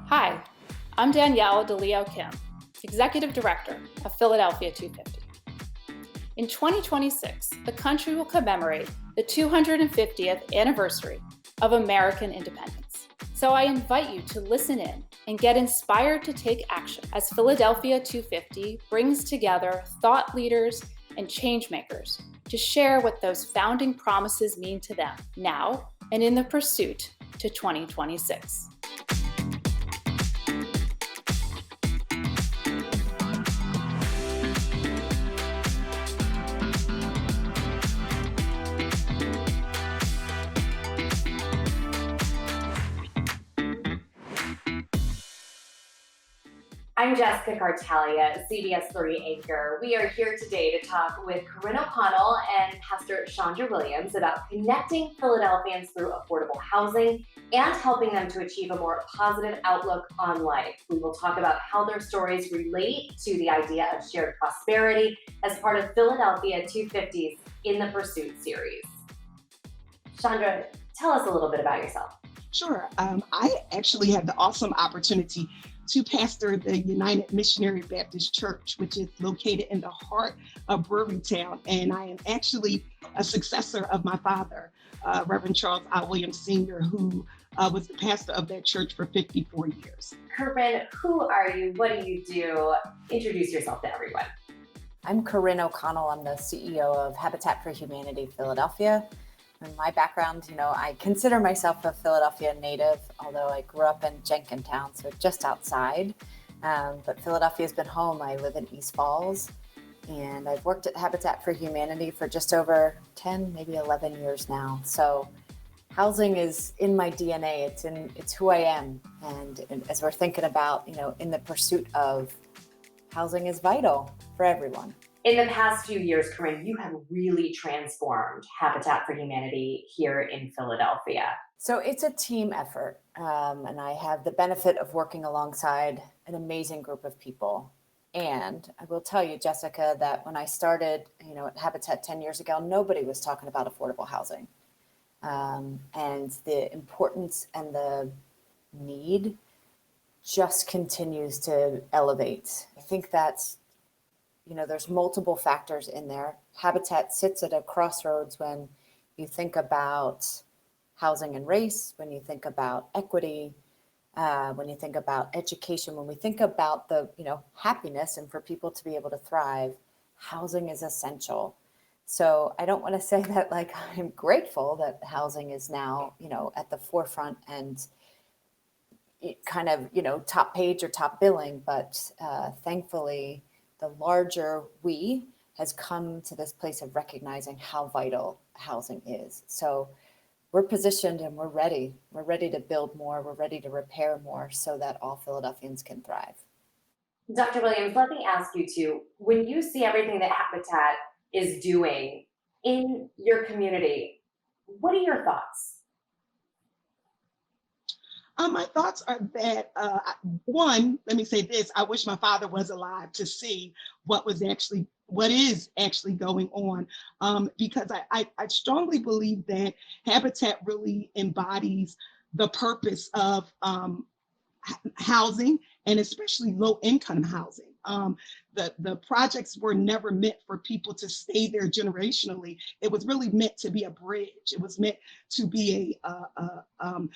Hi, I'm Danielle DeLeo Kim, Executive Director of Philadelphia 250. In 2026, the country will commemorate the 250th anniversary of American independence. So I invite you to listen in and get inspired to take action as Philadelphia 250 brings together thought leaders and changemakers to share what those founding promises mean to them now and in the pursuit to 2026. I'm Jessica Kartalija, CBS 3 anchor. We are here today to talk with Corinne O'Connell and Pastor Chandra Williams about connecting Philadelphians through affordable housing and helping them to achieve a more positive outlook on life. We will talk about how their stories relate to the idea of shared prosperity as part of Philadelphia 250's In the Pursuit series. Chandra, tell us a little bit about yourself. Sure. I actually had the awesome opportunity to pastor the United Missionary Baptist Church, which is located in the heart of Brewerytown. And I am actually a successor of my father, Reverend Charles I. Williams Sr., who was the pastor of that church for 54 years. Corinne, who are you? What do you do? Introduce yourself to everyone. I'm Corinne O'Connell. I'm the CEO of Habitat for Humanity Philadelphia. In my background, I consider myself a Philadelphia native, although I grew up in Jenkintown, so just outside. But Philadelphia's been home. I live in East Falls, and I've worked at Habitat for Humanity for just over 10, maybe 11 years now. So housing is in my DNA. It's who I am. And as we're thinking about, in the pursuit of housing is vital for everyone. In the past few years, Corinne, you have really transformed Habitat for Humanity here in Philadelphia. So it's a team effort, and I have the benefit of working alongside an amazing group of people. And I will tell you, Jessica, that when I started, at Habitat 10 years ago, nobody was talking about affordable housing. And the importance and the need just continues to elevate. I think that's there's multiple factors in there. Habitat sits at a crossroads when you think about housing and race, when you think about equity, when you think about education, when we think about the, happiness and for people to be able to thrive, housing is essential. So I don't want to say that I'm grateful that housing is now, at the forefront and it kind of, top page or top billing, but thankfully, the larger we has come to this place of recognizing how vital housing is. So we're positioned and we're ready. We're ready to build more. We're ready to repair more so that all Philadelphians can thrive. Dr. Williams, let me ask you too, when you see everything that Habitat is doing in your community, what are your thoughts? My thoughts are that, one, let me say this, I wish my father was alive to see what is actually going on, because I strongly believe that Habitat really embodies the purpose of housing, and especially low-income housing. The projects were never meant for people to stay there generationally. It was really meant to be a bridge. It was meant to be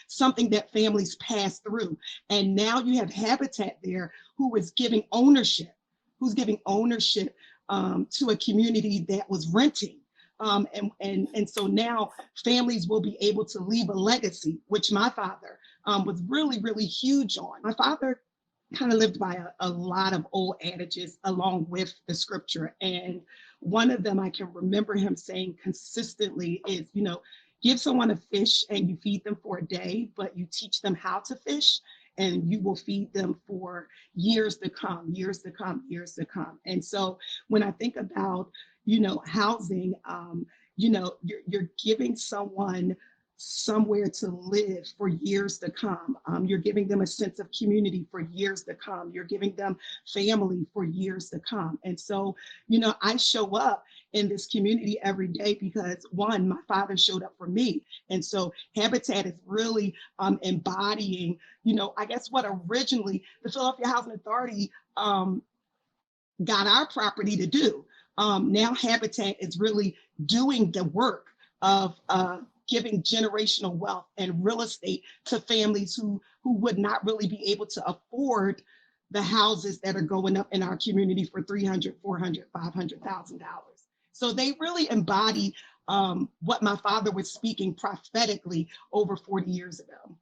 something that families pass through. And now you have Habitat there who's giving ownership to a community that was renting. And so now families will be able to leave a legacy, which my father was really, really huge on. My father kind of lived by a lot of old adages along with the scripture. And one of them I can remember him saying consistently is, give someone a fish and you feed them for a day, but you teach them how to fish and you will feed them for years to come, years to come, years to come. And so when I think about, housing, you're giving someone somewhere to live for years to come. You're giving them a sense of community for years to come. You're giving them family for years to come. And so, I show up in this community every day because, one, my father showed up for me. And so Habitat is really embodying, I guess what originally the Philadelphia Housing Authority got our property to do. Now Habitat is really doing the work of giving generational wealth and real estate to families who would not really be able to afford the houses that are going up in our community for $300,000, $400,000, $500,000. So they really embody what my father was speaking prophetically over 40 years ago.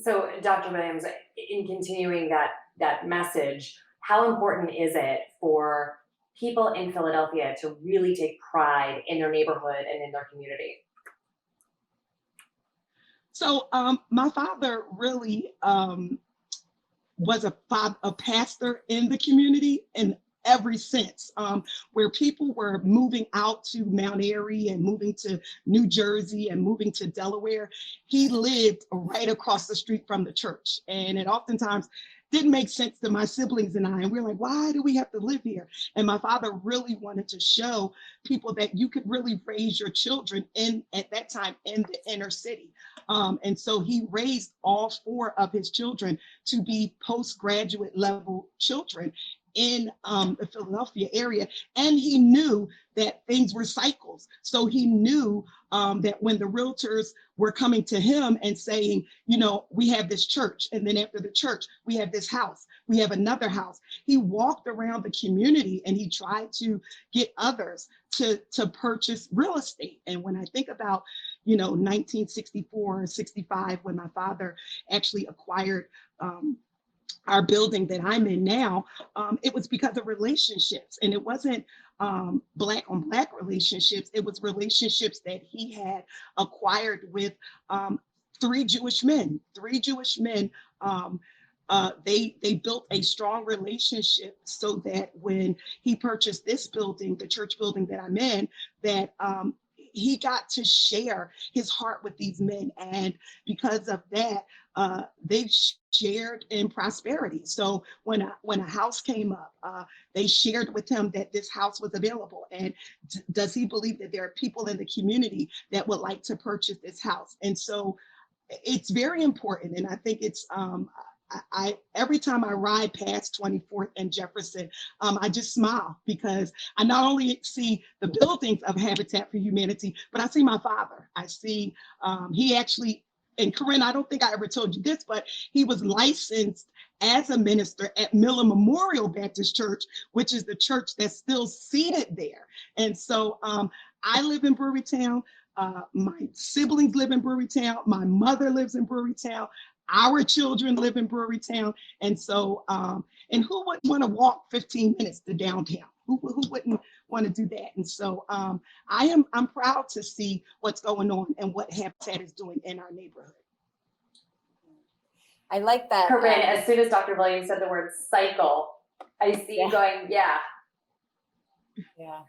So, Dr. Williams, in continuing that message, how important is it for people in Philadelphia to really take pride in their neighborhood and in their community? So my father really was a pastor in the community in every sense, where people were moving out to Mount Airy and moving to New Jersey and moving to Delaware. He lived right across the street from the church. And it oftentimes didn't make sense to my siblings and I. And we're like, why do we have to live here? And my father really wanted to show people that you could really raise your children at that time in the inner city. And so he raised all 4 of his children to be postgraduate level children in the Philadelphia area. And he knew that things were cycles. So he knew that when the realtors were coming to him and saying, we have this church, and then after the church, we have this house, we have another house. He walked around the community and he tried to get others to purchase real estate. And when I think about, 1964, 65, when my father actually acquired our building that I'm in now, it was because of relationships. And it wasn't Black on Black relationships. It was relationships that he had acquired with 3 Jewish men. They built a strong relationship so that when he purchased this building, the church building that I'm in, that he got to share his heart with these men. And because of that, they've shared in prosperity. So when a house came up, they shared with him that this house was available. And does he believe that there are people in the community that would like to purchase this house? And so it's very important. And I think it's, every time I ride past 24th and Jefferson, I just smile because I not only see the buildings of Habitat for Humanity, but I see my father. I see he actually, and Corinne, I don't think I ever told you this, but he was licensed as a minister at Miller Memorial Baptist Church, which is the church that's still seated there. And so I live in Brewerytown. My siblings live in Brewerytown. My mother lives in Brewerytown. Our children live in Brewerytown. And so, and who wouldn't want to walk 15 minutes to downtown? Who wouldn't want to do that? And so I'm proud to see what's going on and what Habitat is doing in our neighborhood. I like that. Corinne, as soon as Dr. Williams said the word cycle, I see you going, yeah. Yeah.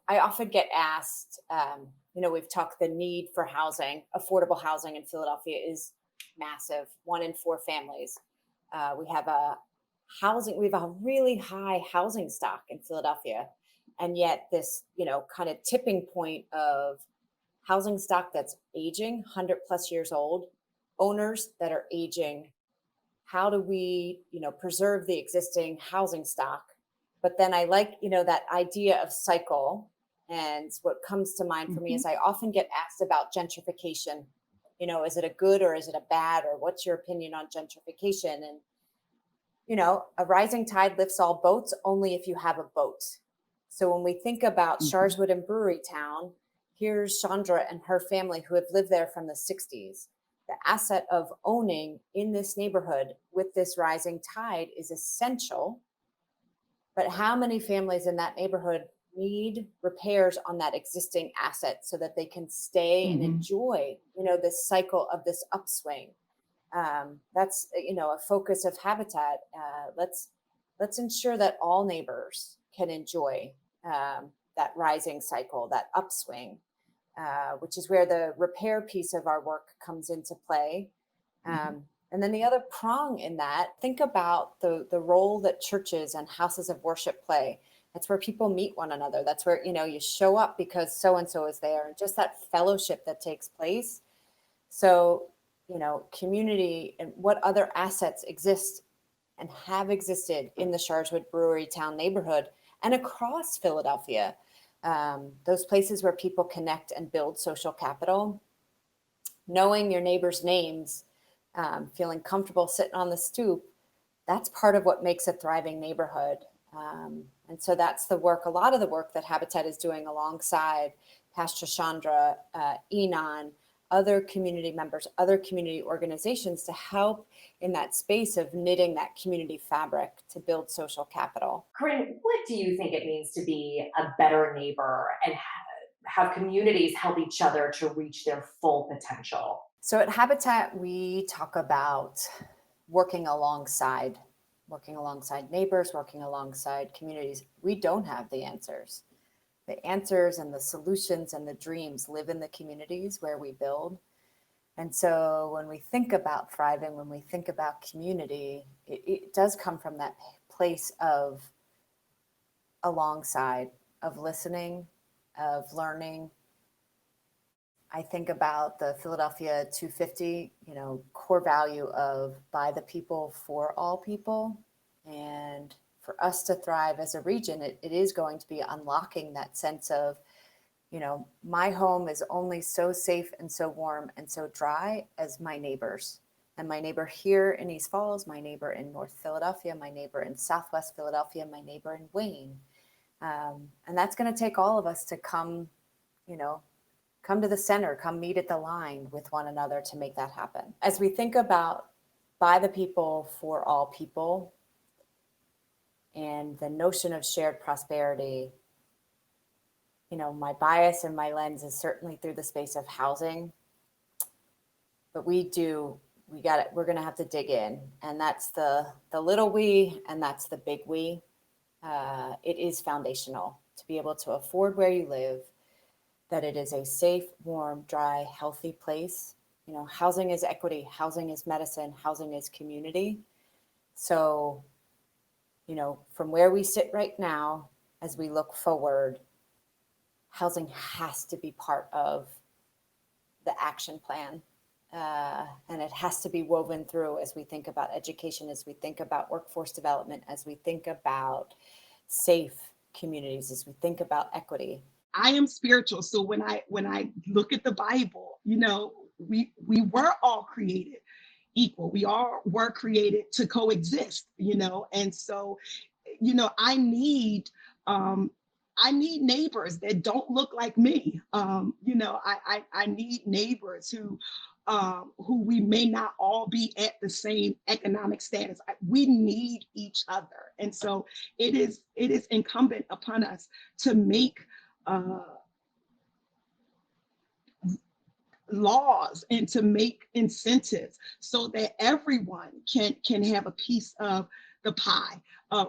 I often get asked, we've talked the need for housing, affordable housing in Philadelphia is massive, 1 in 4 families. We have a really high housing stock in Philadelphia. And yet this, kind of tipping point of housing stock that's aging, 100 plus years old, owners that are aging. How do we, preserve the existing housing stock? But then I like, that idea of cycle. And what comes to mind for me is I often get asked about gentrification. Is it a good or is it a bad, or what's your opinion on gentrification? And, a rising tide lifts all boats only if you have a boat. So when we think about Sharswood and Brewerytown, here's Chandra and her family who have lived there from the 60s. The asset of owning in this neighborhood with this rising tide is essential. But how many families in that neighborhood need repairs on that existing asset so that they can stay and enjoy, this cycle of this upswing? That's, a focus of Habitat. Let's ensure that all neighbors can enjoy that rising cycle, that upswing. which is where the repair piece of our work comes into play. And then the other prong in that, think about the role that churches and houses of worship play. That's where people meet one another. That's where, you show up because so-and-so is there, and just that fellowship that takes place. So, community and what other assets exist and have existed in the Sharswood Brewery Town neighborhood and across Philadelphia. Those places where people connect and build social capital, knowing your neighbors' names, feeling comfortable sitting on the stoop, that's part of what makes a thriving neighborhood. And so that's the work, a lot of the work that Habitat is doing alongside Pastor Chandra, Enon, other community members, other community organizations to help in that space of knitting that community fabric to build social capital. Corinne, what do you think it means to be a better neighbor and have communities help each other to reach their full potential? So at Habitat, we talk about working alongside neighbors, working alongside communities. We don't have the answers. The answers and the solutions and the dreams live in the communities where we build. And so when we think about thriving, when we think about community, it does come from that place of alongside, of listening, of learning. I think about the Philadelphia 250, core value of by the people, for all people. And for us to thrive as a region, it is going to be unlocking that sense of, my home is only so safe and so warm and so dry as my neighbors. And my neighbor here in East Falls, my neighbor in North Philadelphia, my neighbor in Southwest Philadelphia, my neighbor in Wayne. And that's going to take all of us to come to the center, come meet at the line with one another to make that happen. As we think about by the people, for all people, and the notion of shared prosperity, my bias and my lens is certainly through the space of housing, but we're going to have to dig in, and that's the little we, and that's the big we. It is foundational to be able to afford where you live, that it is a safe, warm, dry, healthy place. Housing is equity, housing is medicine, housing is community. So, from where we sit right now, as we look forward, housing has to be part of the action plan. And it has to be woven through as we think about education, as we think about workforce development, as we think about safe communities, as we think about equity. I am spiritual. So when I look at the Bible, we were all created equal. We all were created to coexist, and so, I need neighbors that don't look like me. I need neighbors who we may not all be at the same economic status. We need each other. And so it is incumbent upon us to make laws and to make incentives so that everyone can have a piece of the pie,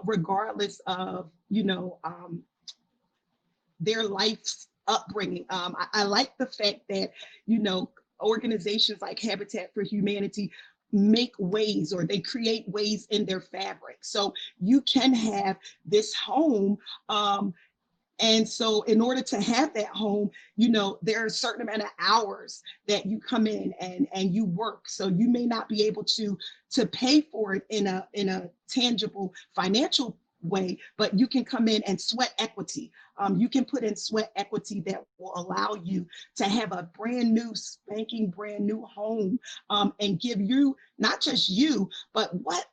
regardless of their life's upbringing. I like the fact that organizations like Habitat for Humanity make ways, or they create ways in their fabric, so you can have this home. And so in order to have that home, there are a certain amount of hours that you come in and you work. So you may not be able to pay for it in a tangible financial way, but you can come in and sweat equity. You can put in sweat equity that will allow you to have a brand new, spanking brand new home, and give you, not just you, but what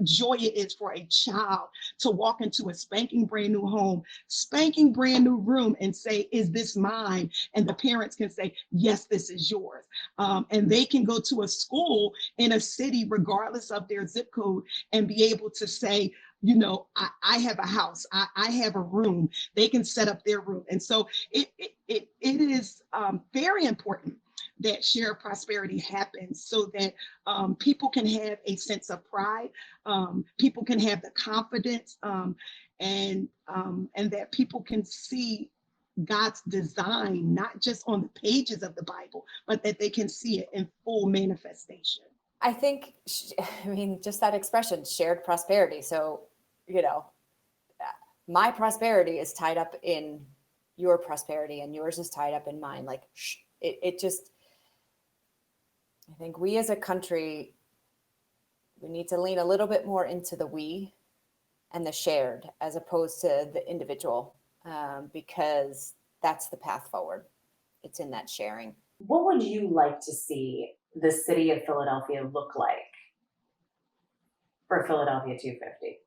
joy it is for a child to walk into a spanking brand new home, spanking brand new room, and say, is this mine? And the parents can say, yes, this is yours. And they can go to a school in a city, regardless of their zip code, and be able to say, I have a house, I have a room. They can set up their room. And so it is very important that shared prosperity happens so that people can have a sense of pride, people can have the confidence, and that people can see God's design, not just on the pages of the Bible, but that they can see it in full manifestation. I think, just that expression, shared prosperity. So, my prosperity is tied up in your prosperity and yours is tied up in mine. Like it just, I think we as a country, we need to lean a little bit more into the we and the shared as opposed to the individual, because that's the path forward. It's in that sharing. What would you like to see the city of Philadelphia look like for Philadelphia 250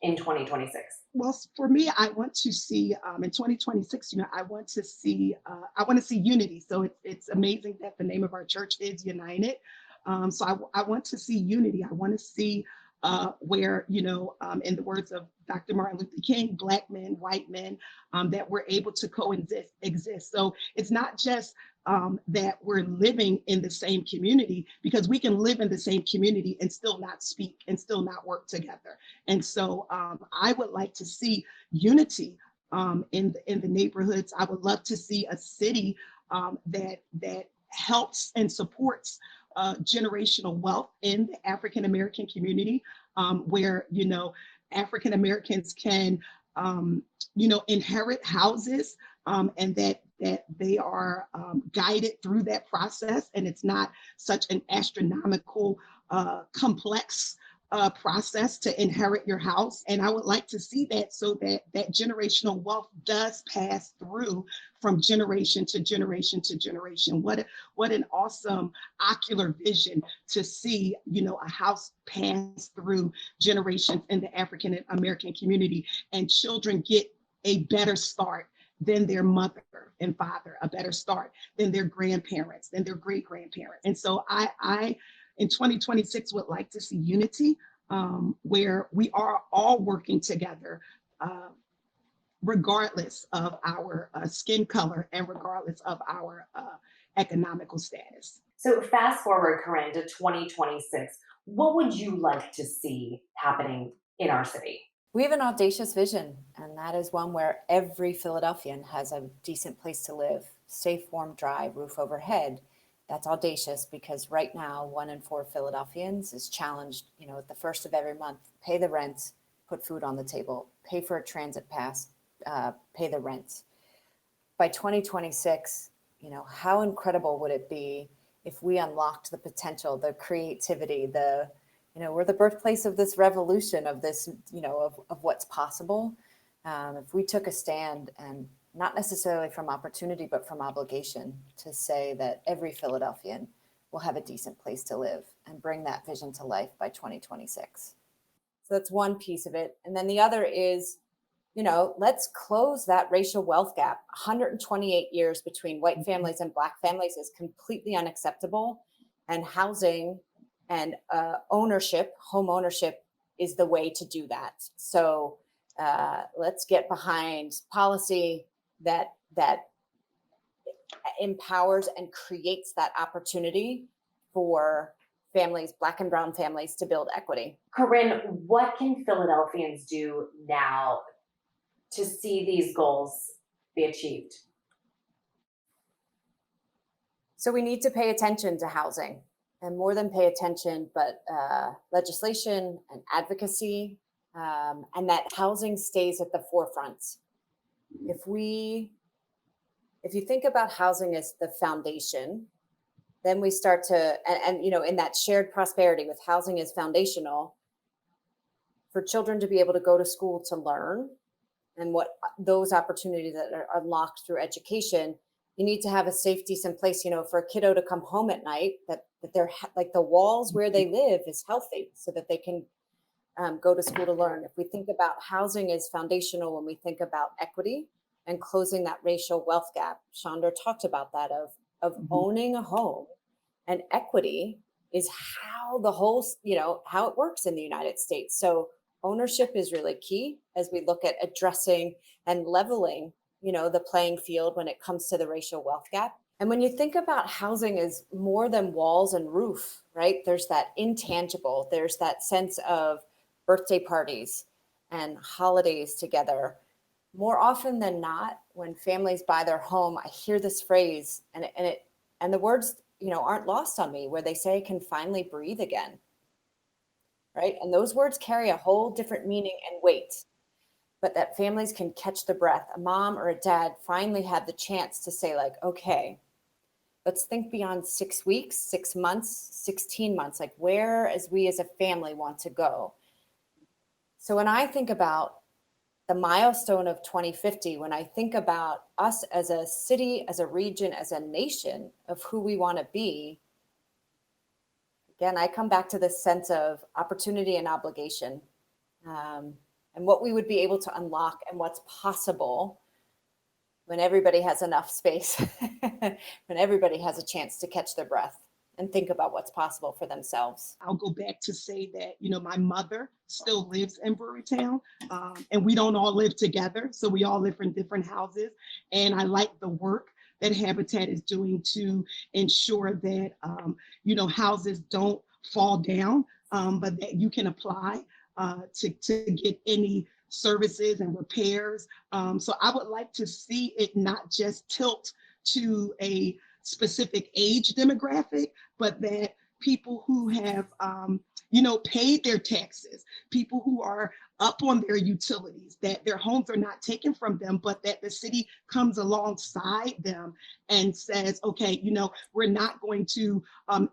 in 2026? Well, for me, I want to see in 2026. I want to see unity. So it's amazing that the name of our church is United. So I want to see unity. I want to see where, in the words of Dr. Martin Luther King, Black men, white men, that we're able to coexist. So it's not just that we're living in the same community, because we can live in the same community and still not speak and still not work together. And so I would like to see unity in the neighborhoods. I would love to see a city that helps and supports generational wealth in the African American community, where African Americans can inherit houses, and that they are guided through that process, and it's not such an astronomical, complex process to inherit your house. And I would like to see that, so that generational wealth does pass through from generation to generation to generation. What an awesome ocular vision to see, a house pass through generations in the African American community, and children get a better start than their mother and father, a better start than their grandparents, than their great grandparents. And so I in 2026 would like to see unity, where we are all working together, regardless of our skin color and regardless of our economical status. So fast forward, Corinne, to 2026, what would you like to see happening in our city? We have an audacious vision, and that is one where every Philadelphian has a decent place to live, safe, warm, dry, roof overhead. That's audacious because right now, 1 in 4 Philadelphians is challenged, at the first of every month, pay the rent, put food on the table, pay for a transit pass, pay the rent. By 2026, how incredible would it be if we unlocked the potential, the creativity, we're the birthplace of this revolution, of this, of what's possible. If we took a stand, and not necessarily from opportunity, but from obligation, to say that every Philadelphian will have a decent place to live and bring that vision to life by 2026. So that's one piece of it. And then the other is, let's close that racial wealth gap. 128 years between white families and Black families is completely unacceptable. And housing and home ownership is the way to do that. So let's get behind policy that empowers and creates that opportunity for families, Black and brown families, to build equity. Corinne, what can Philadelphians do now to see these goals be achieved? So we need to pay attention to housing, and more than pay attention, but legislation and advocacy, and that housing stays at the forefront. If you think about housing as the foundation, then we start to, and in that shared prosperity with housing as foundational, for children to be able to go to school to learn, and what those opportunities that are unlocked through education, you need to have a safe, decent place, for a kiddo to come home at night, that they're like the walls where they live is healthy, so that they can go to school to learn. If we think about housing as foundational, when we think about equity and closing that racial wealth gap, Chandra talked about that of owning a home, and equity is how the whole, how it works in the United States. So ownership is really key as we look at addressing and leveling, the playing field when it comes to the racial wealth gap. And when you think about housing as more than walls and roof, right? There's that intangible, there's that sense of birthday parties and holidays together, more often than not, when families buy their home, I hear this phrase, and the words, aren't lost on me, where they say, "I can finally breathe again." Right? And those words carry a whole different meaning and weight, but that families can catch the breath. A mom or a dad finally had the chance to say, like, okay, let's think beyond 6 weeks, 6 months, 16 months, like where as we as a family want to go. So when I think about the milestone of 2050, when I think about us as a city, as a region, as a nation of who we want to be, again, I come back to this sense of opportunity and obligation, and what we would be able to unlock and what's possible when everybody has enough space, when everybody has a chance to catch their breath and think about what's possible for themselves. I'll go back to say that, my mother still lives in Brewerytown, and we don't all live together. So we all live in different houses. And I like the work that Habitat is doing to ensure that, houses don't fall down, but that you can apply to get any services and repairs. So I would like to see it not just tilt to a specific age demographic, but that people who have, paid their taxes, people who are up on their utilities, that their homes are not taken from them, but that the city comes alongside them and says, okay, we're not going to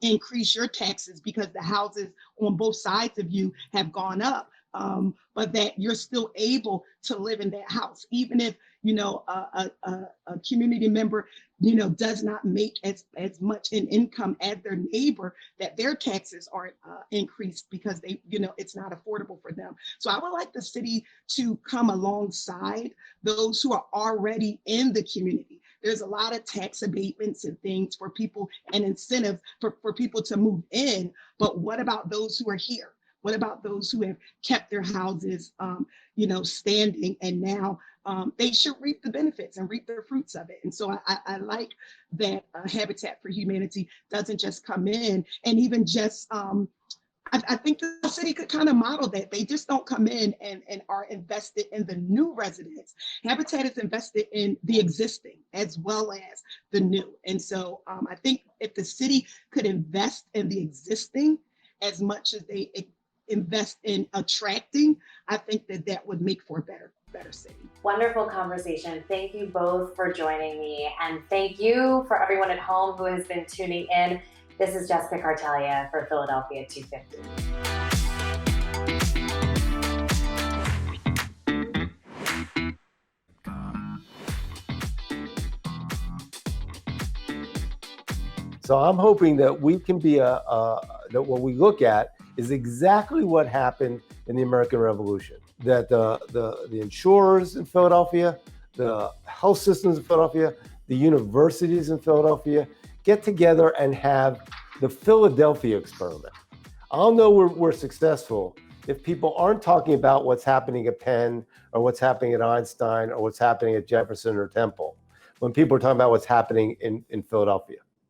increase your taxes because the houses on both sides of you have gone up, but that you're still able to live in that house, even if, a community member, does not make as much in income as their neighbor, that their taxes aren't increased because they, it's not affordable for them. So I would like the city to come alongside those who are already in the community. There's a lot of tax abatements and things for people and incentives for people to move in. But what about those who are here? What about those who have kept their houses, standing, and now they should reap the benefits and reap the fruits of it? And so I like that Habitat for Humanity doesn't just come in and even just, I think the city could kind of model that. They just don't come in and are invested in the new residents. Habitat is invested in the existing as well as the new. And so I think if the city could invest in the existing as much as they invest in attracting, I think that would make for a better city. Wonderful conversation. Thank you both for joining me. And thank you for everyone at home who has been tuning in. This is Jessica Kartalija for Philadelphia 250. So I'm hoping that we can be that what we look at is exactly what happened in the American Revolution, that the insurers in Philadelphia, the health systems in Philadelphia, the universities in Philadelphia get together and have the Philadelphia experiment. I'll know we're successful if people aren't talking about what's happening at Penn or what's happening at Einstein or what's happening at Jefferson or Temple, when people are talking about what's happening in Philadelphia.